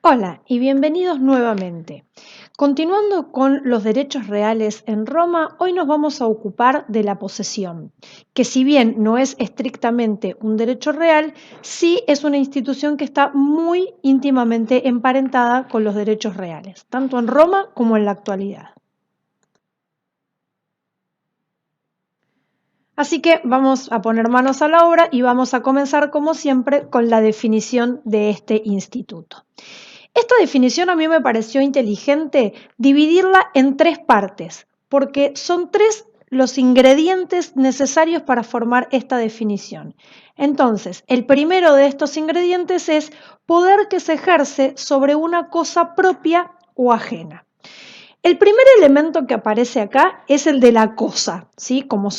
Hola y bienvenidos nuevamente. Continuando con los derechos reales en Roma, hoy nos vamos a ocupar de la posesión, que si bien no es estrictamente un derecho real, sí es una institución que está muy íntimamente emparentada con los derechos reales, tanto en Roma como en la actualidad. Así que vamos a poner manos a la obra y vamos a comenzar, como siempre, con la definición de este instituto. Esta definición a mí me pareció inteligente dividirla en tres partes, porque son tres los ingredientes necesarios para formar esta definición. Entonces, el primero de estos ingredientes es poder que se ejerce sobre una cosa propia o ajena. El primer elemento que aparece acá es el de la cosa, ¿sí? Como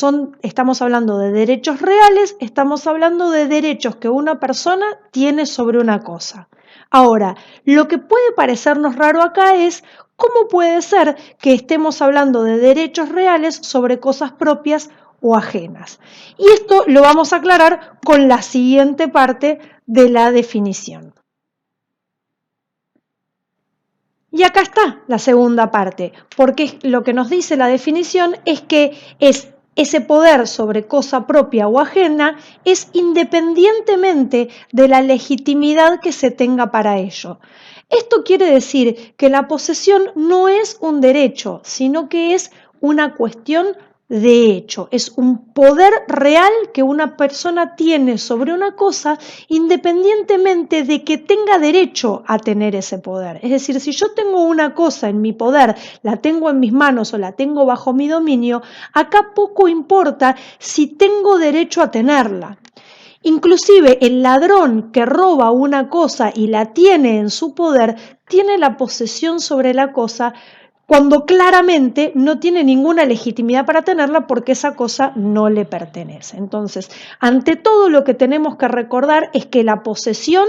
estamos hablando de derechos reales, estamos hablando de derechos que una persona tiene sobre una cosa. Ahora, lo que puede parecernos raro acá es cómo puede ser que estemos hablando de derechos reales sobre cosas propias o ajenas. Y esto lo vamos a aclarar con la siguiente parte de la definición. Y acá está la segunda parte, porque lo que nos dice la definición es que ese poder sobre cosa propia o ajena es independientemente de la legitimidad que se tenga para ello. Esto quiere decir que la posesión no es un derecho, sino que es una cuestión de hecho, es un poder real que una persona tiene sobre una cosa independientemente de que tenga derecho a tener ese poder. Es decir, si yo tengo una cosa en mi poder, la tengo en mis manos o la tengo bajo mi dominio, acá poco importa si tengo derecho a tenerla. Inclusive el ladrón que roba una cosa y la tiene en su poder, tiene la posesión sobre la cosa cuando claramente no tiene ninguna legitimidad para tenerla porque esa cosa no le pertenece. Entonces, ante todo lo que tenemos que recordar es que la posesión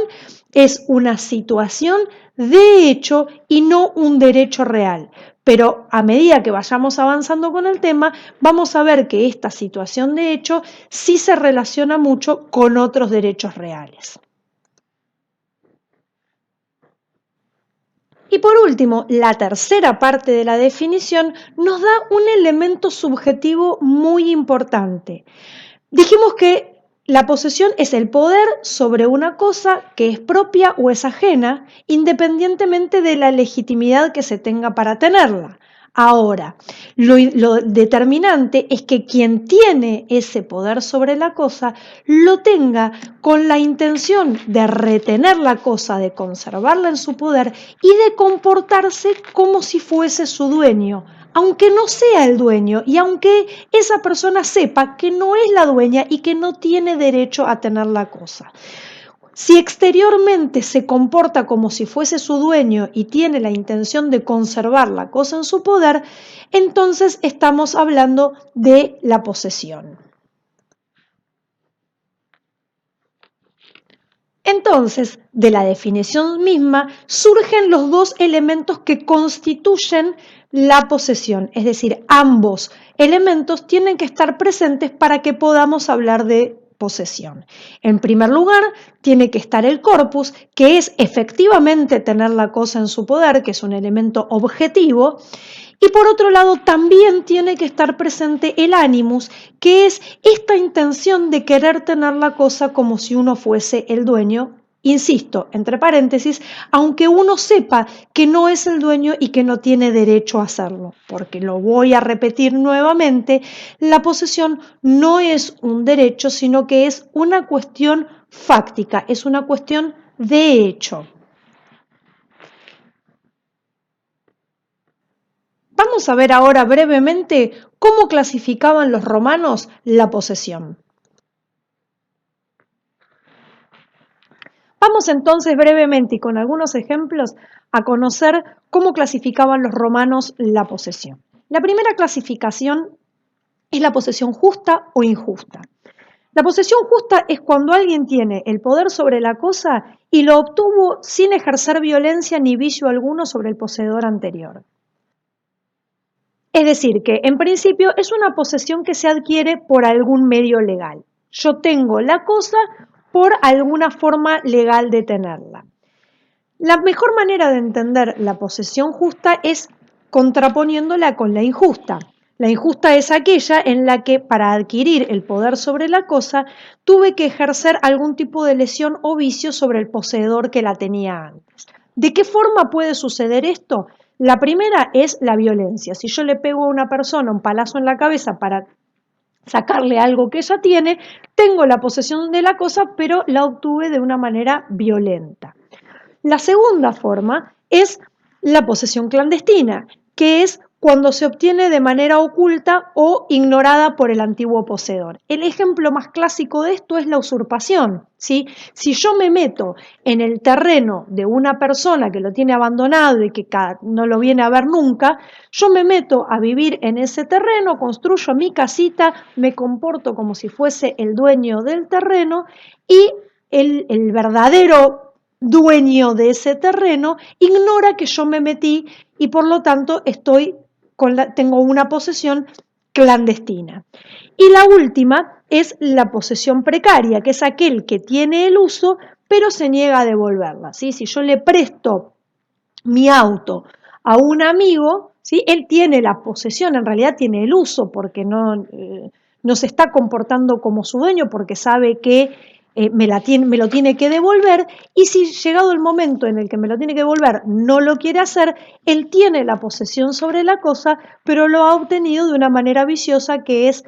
es una situación de hecho y no un derecho real. Pero a medida que vayamos avanzando con el tema, vamos a ver que esta situación de hecho sí se relaciona mucho con otros derechos reales. Y por último, la tercera parte de la definición nos da un elemento subjetivo muy importante. Dijimos que la posesión es el poder sobre una cosa que es propia o es ajena, independientemente de la legitimidad que se tenga para tenerla. Ahora, lo determinante es que quien tiene ese poder sobre la cosa lo tenga con la intención de retener la cosa, de conservarla en su poder y de comportarse como si fuese su dueño, aunque no sea el dueño y aunque esa persona sepa que no es la dueña y que no tiene derecho a tener la cosa. Si exteriormente se comporta como si fuese su dueño y tiene la intención de conservar la cosa en su poder, entonces estamos hablando de la posesión. Entonces, de la definición misma surgen los dos elementos que constituyen la posesión, es decir, ambos elementos tienen que estar presentes para que podamos hablar de posesión. En primer lugar, tiene que estar el corpus, que es efectivamente tener la cosa en su poder, que es un elemento objetivo, y por otro lado, también tiene que estar presente el animus, que es esta intención de querer tener la cosa como si uno fuese el dueño. Insisto, entre paréntesis, aunque uno sepa que no es el dueño y que no tiene derecho a hacerlo, porque lo voy a repetir nuevamente, la posesión no es un derecho, sino que es una cuestión fáctica, es una cuestión de hecho. Vamos a ver ahora brevemente cómo clasificaban los romanos la posesión. Vamos entonces brevemente y con algunos ejemplos a conocer cómo clasificaban los romanos la posesión. La primera clasificación es la posesión justa o injusta. La posesión justa es cuando alguien tiene el poder sobre la cosa y lo obtuvo sin ejercer violencia ni vicio alguno sobre el poseedor anterior. Es decir, que en principio es una posesión que se adquiere por algún medio legal. Yo tengo la cosa por alguna forma legal de tenerla. La mejor manera de entender la posesión justa es contraponiéndola con la injusta. La injusta es aquella en la que para adquirir el poder sobre la cosa tuve que ejercer algún tipo de lesión o vicio sobre el poseedor que la tenía antes. ¿De qué forma puede suceder esto? La primera es la violencia. Si yo le pego a una persona un palazo en la cabeza para sacarle algo que ella tiene, tengo la posesión de la cosa, pero la obtuve de una manera violenta. La segunda forma es la posesión clandestina, que es cuando se obtiene de manera oculta o ignorada por el antiguo poseedor. El ejemplo más clásico de esto es la usurpación, ¿sí? Si yo me meto en el terreno de una persona que lo tiene abandonado y que no lo viene a ver nunca, yo me meto a vivir en ese terreno, construyo mi casita, me comporto como si fuese el dueño del terreno y el verdadero dueño de ese terreno ignora que yo me metí y por lo tanto tengo una posesión clandestina. Y la última es la posesión precaria, que es aquel que tiene el uso pero se niega a devolverla, ¿sí? Si yo le presto mi auto a un amigo, ¿sí? Él tiene la posesión, en realidad tiene el uso porque no se está comportando como su dueño porque sabe que me lo tiene que devolver, y si llegado el momento en el que me lo tiene que devolver no lo quiere hacer, él tiene la posesión sobre la cosa, pero lo ha obtenido de una manera viciosa, que es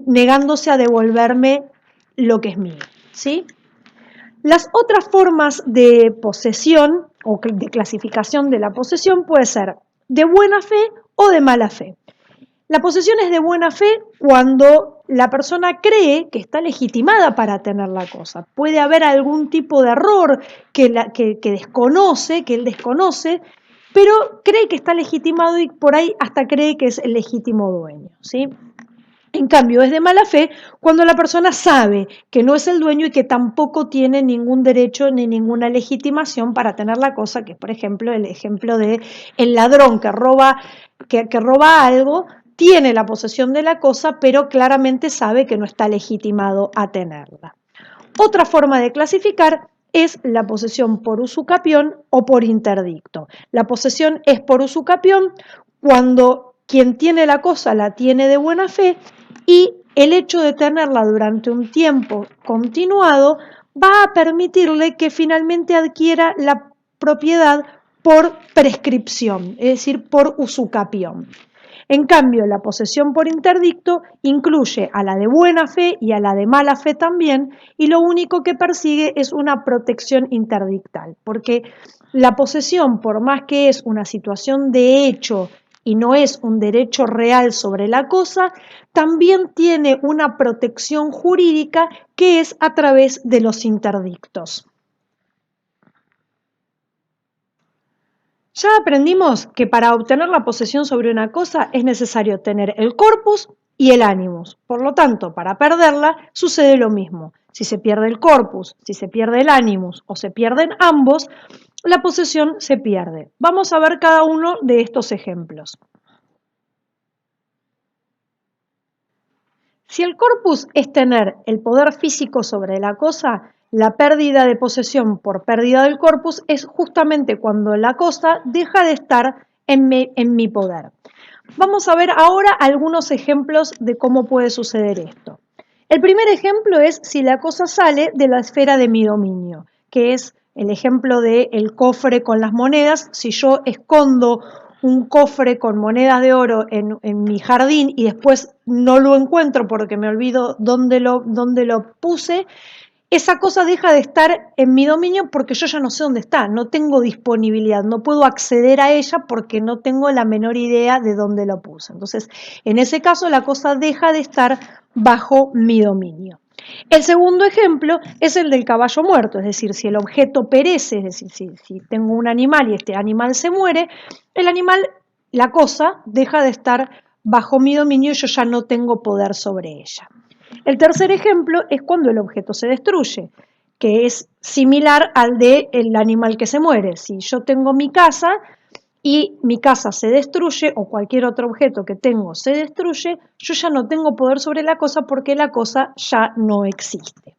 negándose a devolverme lo que es mío, ¿sí? Las otras formas de posesión o de clasificación de la posesión puede ser de buena fe o de mala fe. La posesión es de buena fe cuando la persona cree que está legitimada para tener la cosa. Puede haber algún tipo de error que él desconoce, pero cree que está legitimado y por ahí hasta cree que es el legítimo dueño, ¿sí? En cambio, es de mala fe cuando la persona sabe que no es el dueño y que tampoco tiene ningún derecho ni ninguna legitimación para tener la cosa, que es, por ejemplo, el ejemplo de el ladrón que roba algo, tiene la posesión de la cosa, pero claramente sabe que no está legitimado a tenerla. Otra forma de clasificar es la posesión por usucapión o por interdicto. La posesión es por usucapión cuando quien tiene la cosa la tiene de buena fe y el hecho de tenerla durante un tiempo continuado va a permitirle que finalmente adquiera la propiedad por prescripción, es decir, por usucapión. En cambio, la posesión por interdicto incluye a la de buena fe y a la de mala fe también, y lo único que persigue es una protección interdictal, porque la posesión, por más que es una situación de hecho y no es un derecho real sobre la cosa, también tiene una protección jurídica que es a través de los interdictos. Ya aprendimos que para obtener la posesión sobre una cosa es necesario tener el corpus y el animus. Por lo tanto, para perderla sucede lo mismo. Si se pierde el corpus, si se pierde el animus o se pierden ambos, la posesión se pierde. Vamos a ver cada uno de estos ejemplos. Si el corpus es tener el poder físico sobre la cosa, la pérdida de posesión por pérdida del corpus es justamente cuando la cosa deja de estar en mi poder. Vamos a ver ahora algunos ejemplos de cómo puede suceder esto. El primer ejemplo es si la cosa sale de la esfera de mi dominio, que es el ejemplo del cofre con las monedas. Si yo escondo un cofre con monedas de oro en mi jardín y después no lo encuentro porque me olvido dónde lo puse, esa cosa deja de estar en mi dominio porque yo ya no sé dónde está, no tengo disponibilidad, no puedo acceder a ella porque no tengo la menor idea de dónde lo puse. Entonces, en ese caso, la cosa deja de estar bajo mi dominio. El segundo ejemplo es el del caballo muerto, es decir, si el objeto perece, es decir, si tengo un animal y este animal se muere, el animal, la cosa, deja de estar bajo mi dominio y yo ya no tengo poder sobre ella. El tercer ejemplo es cuando el objeto se destruye, que es similar al del animal que se muere. Si yo tengo mi casa y mi casa se destruye o cualquier otro objeto que tengo se destruye, yo ya no tengo poder sobre la cosa porque la cosa ya no existe.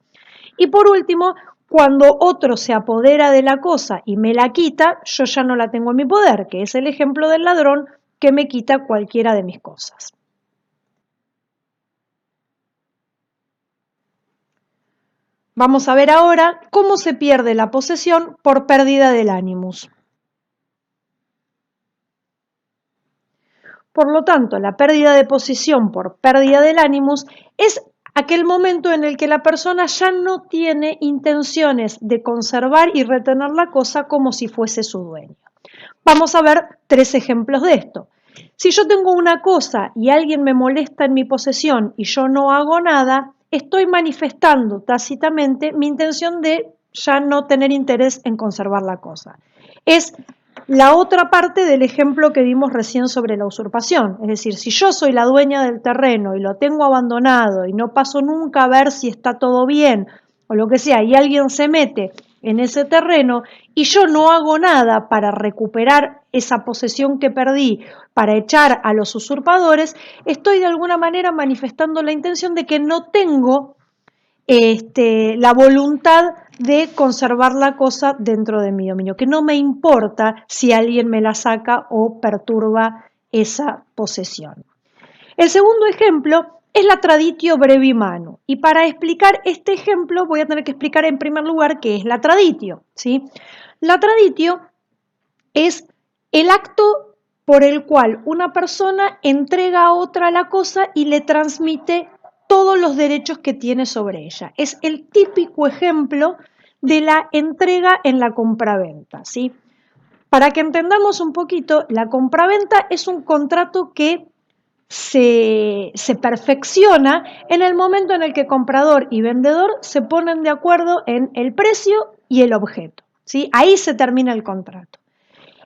Y por último, Cuando otro se apodera de la cosa y me la quita, yo ya no la tengo en mi poder, que es el ejemplo del ladrón que me quita cualquiera de mis cosas. Vamos a ver ahora cómo se pierde la posesión por pérdida del animus. Por lo tanto, la pérdida de posesión por pérdida del animus es aquel momento en el que la persona ya no tiene intenciones de conservar y retener la cosa como si fuese su dueño. Vamos a ver 3 ejemplos de esto. Si yo tengo una cosa y alguien me molesta en mi posesión y yo no hago nada, estoy manifestando tácitamente mi intención de ya no tener interés en conservar la cosa. Es la otra parte del ejemplo que dimos recién sobre la usurpación. Es decir, si yo soy la dueña del terreno y lo tengo abandonado y no paso nunca a ver si está todo bien o lo que sea, y alguien se mete en ese terreno y yo no hago nada para recuperar esa posesión que perdí, para echar a los usurpadores, estoy de alguna manera manifestando la intención de que no tengo la voluntad de conservar la cosa dentro de mi dominio, que no me importa si alguien me la saca o perturba esa posesión. El segundo ejemplo es la traditio brevi manu. Y para explicar este ejemplo voy a tener que explicar en primer lugar qué es la traditio, ¿sí? La traditio es el acto por el cual una persona entrega a otra la cosa y le transmite todos los derechos que tiene sobre ella. Es el típico ejemplo de la entrega en la compraventa, ¿sí? Para que entendamos un poquito, la compraventa es un contrato que se perfecciona en el momento en el que comprador y vendedor se ponen de acuerdo en el precio y el objeto, ¿sí? Ahí se termina el contrato.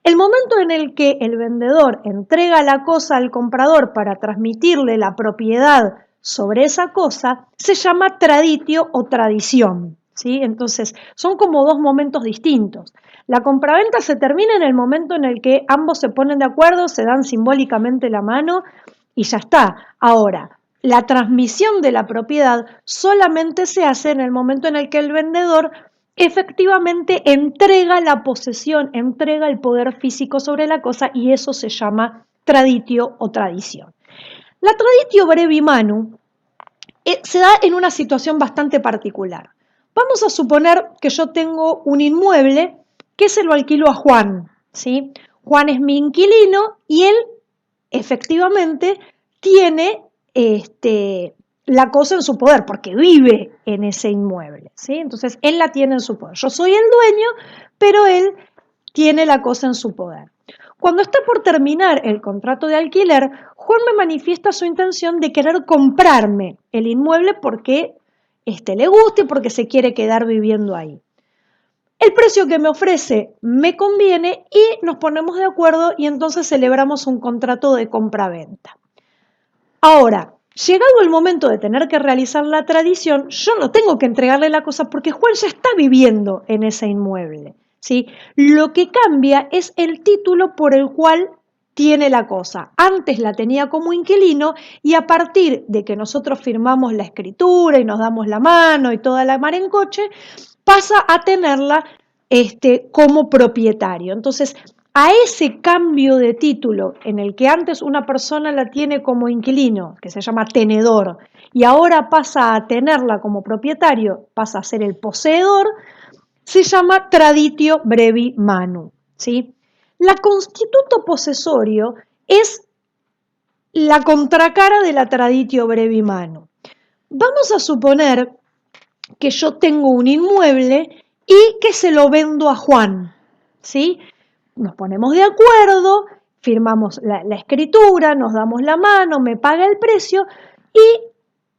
El momento en el que el vendedor entrega la cosa al comprador para transmitirle la propiedad sobre esa cosa se llama traditio o tradición, ¿sí? Entonces, son como 2 momentos distintos. La compraventa se termina en el momento en el que ambos se ponen de acuerdo, se dan simbólicamente la mano y ya está. Ahora, la transmisión de la propiedad solamente se hace en el momento en el que el vendedor efectivamente entrega la posesión, entrega el poder físico sobre la cosa y eso se llama traditio o tradición. La traditio brevi manu se da en una situación bastante particular. Vamos a suponer que yo tengo un inmueble que se lo alquilo a Juan, ¿sí? Juan es mi inquilino y él efectivamente tiene la cosa en su poder, porque vive en ese inmueble, ¿sí? Entonces, él la tiene en su poder. Yo soy el dueño, pero él tiene la cosa en su poder. Cuando está por terminar el contrato de alquiler, Juan me manifiesta su intención de querer comprarme el inmueble porque le guste, porque se quiere quedar viviendo ahí. El precio que me ofrece me conviene y nos ponemos de acuerdo y entonces celebramos un contrato de compra-venta. Ahora, llegado el momento de tener que realizar la tradición, yo no tengo que entregarle la cosa porque Juan ya está viviendo en ese inmueble, ¿sí? Lo que cambia es el título por el cual tiene la cosa. Antes la tenía como inquilino y a partir de que nosotros firmamos la escritura y nos damos la mano y toda la mar en coche, pasa a tenerla como propietario. Entonces, a ese cambio de título en el que antes una persona la tiene como inquilino, que se llama tenedor, y ahora pasa a tenerla como propietario, pasa a ser el poseedor, se llama traditio brevi manu, ¿sí? La constituto posesorio es la contracara de la traditio brevi manu. Vamos a suponer que yo tengo un inmueble y que se lo vendo a Juan, ¿sí? Nos ponemos de acuerdo, firmamos la escritura, nos damos la mano, me paga el precio y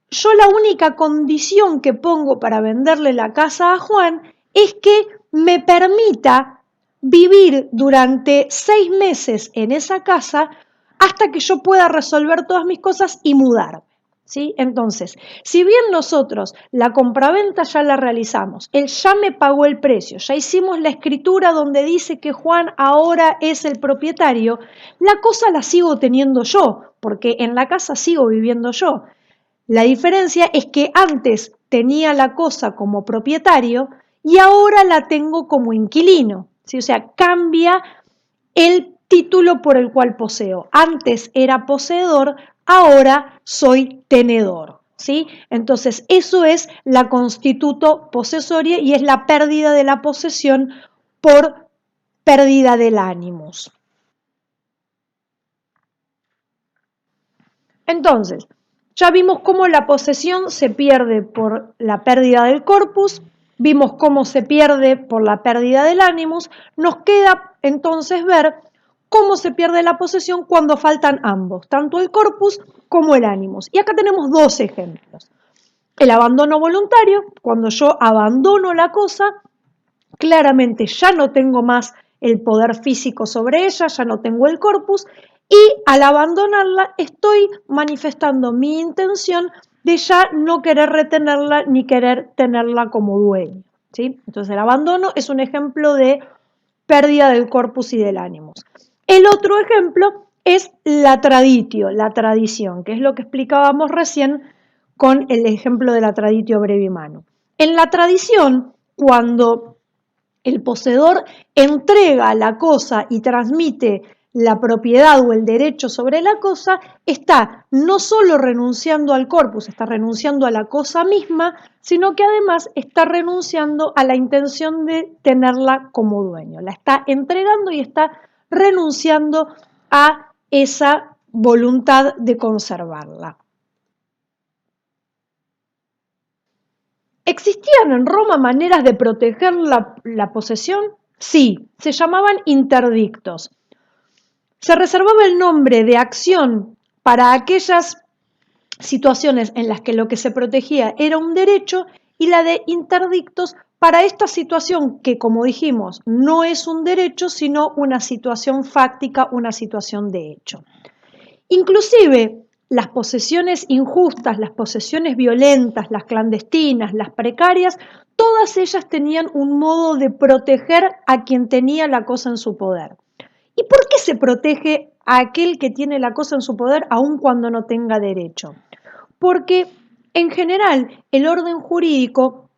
yo la única condición que pongo para venderle la casa a Juan es que me permita vivir durante 6 meses en esa casa hasta que yo pueda resolver todas mis cosas y mudarme, ¿sí? Entonces, si bien nosotros la compraventa ya la realizamos, él ya me pagó el precio, ya hicimos la escritura donde dice que Juan ahora es el propietario, la cosa la sigo teniendo yo, porque en la casa sigo viviendo yo. La diferencia es que antes tenía la cosa como propietario y ahora la tengo como inquilino, ¿sí? O sea, cambia el título por el cual poseo. Antes era poseedor, ahora soy tenedor, ¿sí? Entonces, eso es la constituto posesoria y es la pérdida de la posesión por pérdida del animus. Entonces, ya vimos cómo la posesión se pierde por la pérdida del corpus, vimos cómo se pierde por la pérdida del animus, nos queda entonces ver cómo se pierde la posesión cuando faltan ambos, tanto el corpus como el animus. Y acá tenemos dos ejemplos. El abandono voluntario, cuando yo abandono la cosa, claramente ya no tengo más el poder físico sobre ella, ya no tengo el corpus, y al abandonarla estoy manifestando mi intención de ya no querer retenerla ni querer tenerla como dueño, ¿sí? Entonces el abandono es un ejemplo de pérdida del corpus y del ánimos. El otro ejemplo es la traditio, la tradición, que es lo que explicábamos recién con el ejemplo de la traditio brevi manu. En la tradición, cuando el poseedor entrega la cosa y transmite la propiedad o el derecho sobre la cosa, está no solo renunciando al corpus, está renunciando a la cosa misma, sino que además está renunciando a la intención de tenerla como dueño. La está entregando y está renunciando a esa voluntad de conservarla. ¿Existían en Roma maneras de proteger la posesión? Sí, se llamaban interdictos. Se reservaba el nombre de acción para aquellas situaciones en las que lo que se protegía era un derecho y la de interdictos para esta situación que, como dijimos, no es un derecho, sino una situación fáctica, una situación de hecho. Inclusive las posesiones injustas, las posesiones violentas, las clandestinas, las precarias, todas ellas tenían un modo de proteger a quien tenía la cosa en su poder. ¿Y por qué se protege a aquel que tiene la cosa en su poder aun cuando no tenga derecho? Porque en general el orden jurídico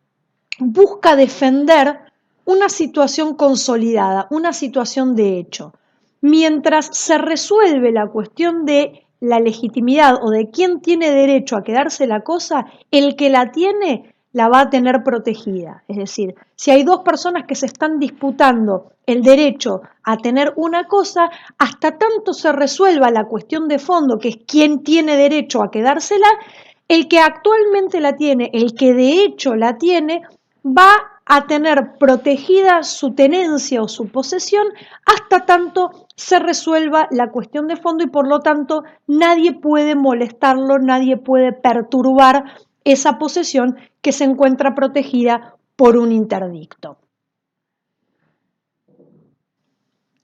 busca defender una situación consolidada, una situación de hecho. Mientras se resuelve la cuestión de la legitimidad o de quién tiene derecho a quedarse la cosa, el que la tiene la va a tener protegida. Es decir, si hay dos personas que se están disputando el derecho a tener una cosa, hasta tanto se resuelva la cuestión de fondo, que es quién tiene derecho a quedársela, el que actualmente la tiene, el que de hecho la tiene, va a tener protegida su tenencia o su posesión hasta tanto se resuelva la cuestión de fondo y por lo tanto nadie puede molestarlo, nadie puede perturbar esa posesión que se encuentra protegida por un interdicto.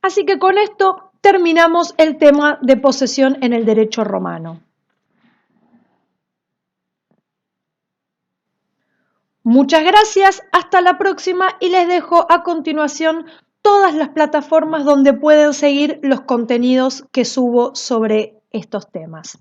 Así que con esto terminamos el tema de posesión en el derecho romano. Muchas gracias, hasta la próxima y les dejo a continuación todas las plataformas donde pueden seguir los contenidos que subo sobre estos temas.